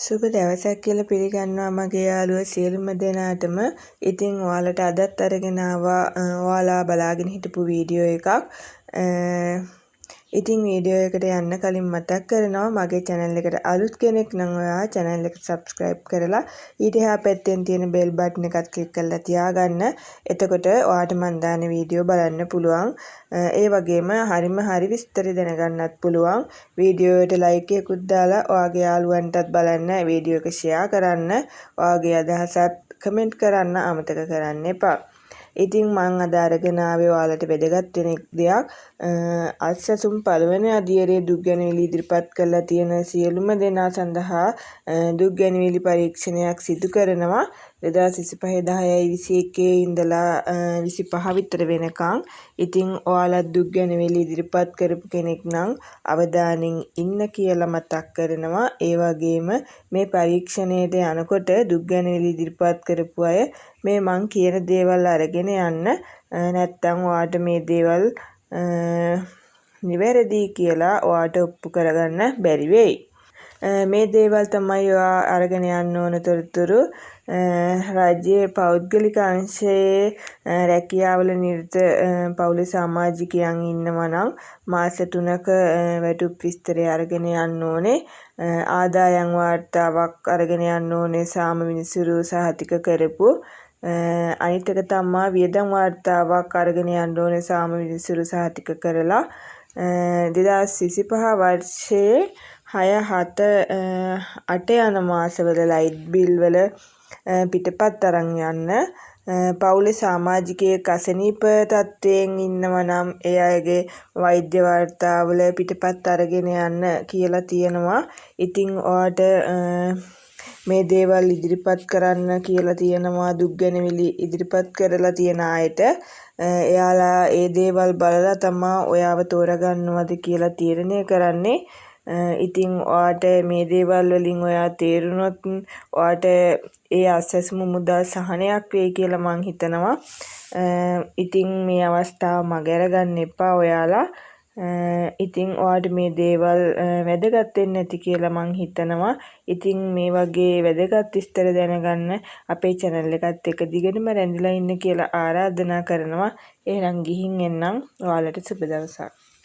සුබ දවසක් කියලා පිළිගන්නවා මගේ යාළුවෝ සියලුම දෙනාටම. ඉතින් ඔයාලට අදත් අරගෙන ආවා ඔයාලා බලාගෙන හිටපු වීඩියෝ එකක්. ඉතින් වීඩියෝ එකට යන්න කලින් මතක් කරනවා මගේ channel එකට අලුත් කෙනෙක් නම් ඔයා channel එක subscribe කරලා ඊට එහා පැත්තෙන් තියෙන bell button එකත් click කරලා තියාගන්න. එතකොට ඔයාට මම දාන වීඩියෝ බලන්න පුළුවන්. ඒ වගේම හරි විස්තර දැනගන්නත් පුළුවන්. වීඩියෝ එකට like එකකුත් දාලා ඔයාගේ යාළුවන්ටත් බලන්න වීඩියෝ එක share කරන්න. ඔයාගේ අදහසත් comment කරන්න අමතක කරන්න එපා. ඉතින් මම අද අරගෙන ආවේ ඔයාලට වැදගත් වෙන දෙයක්. අත්සසුම් පළවෙනි අදියරේ දුක් ගැනවිලි ඉදිරිපත් කරලා තියෙන සියලුම දෙනා සඳහා දුක් ගැනවිලි පරීක්ෂණයක් සිදු කරනවා 2025 ඉඳලා 25 විතර වෙනකන්. ඉතින් ඔයාලා දුක් ගැනවිලි ඉදිරිපත් කරපු කෙනෙක් නම් අවධානයෙන් ඉන්න කියලා මතක් කරනවා. ඒ වගේම මේ පරීක්ෂණයට යනකොට දුක් ගැනවිලි ඉදිරිපත් කරපු අය මේ මං කියන දේවල් අරගෙන යන්න. නැත්තම් ඔයාට මේ දේවල් නිවැරදි කියලා ඔයාට ඔප්පු කරගන්න බැරි වෙයි. මේ දේවල් තමයි ඔයා අරගෙන යන්න ඕන තොරතුරු. රාජ්‍යයේ පෞද්ගලික අංශයේ රැකියාවල නිරත පවුලේ සමාජිකයන් ඉන්නවා නම් මාස 3ක වැටුප් විස්තරය අරගෙන යන්න ඕනේ. ආදායම් වාර්තාවක් අරගෙන යන්න ඕනේ සාම විනිසුරු සහතික කරපු. අනිත් එක තමයි වියදම් වාර්තාවක් අරගෙන යන්න ඕනේ සාම විනිසුරු සහතික කරලා. 2025 වර්ෂයේ 6 යන මාසවල ලයිට් බිල් වල පිටපත් අරන් යන්න. පවුලේ සමාජිකයෙක් අසනීප තත්ත්වයෙන් ඉන්නවා නම් ඒ අයගේ වෛද්‍ය වාර්තාවල පිටපත් අරගෙන යන්න කියලා තියෙනවා. ඉතින් ඔයාට මේ දේවල් ඉදිරිපත් කරන්න කියලා තියෙනවා. දුක් ගැනවිලි ඉදිරිපත් කරලා තියෙන අයට එයාලා ඒ දේවල් බලලා තමයි ඔයාව තෝරගන්නවද කියලා තීරණය කරන්නේ. ඉතින් ඔයාට මේ දේවල් වලින් ඔයා තේරුනොත් ඔයාට ඒ අසස්ම මුදල් සහනයක් වෙයි කියලා මං හිතනවා. ඉතින් මේ අවස්ථාව මගහැර ගන්න එපා ඔයාලා. ඉතින් ඔයාට මේ දේවල් වැදගත් වෙන්නේ නැති කියලා මං හිතනවා. ඉතින් මේ වගේ වැදගත් විස්තර දැනගන්න අපේ channel එකත් එක දිගටම රැඳිලා ඉන්න කියලා ආරාධනා කරනවා. එහෙනම් ගිහින් එන්නම්. ඔයාලට සුබ දවසක්.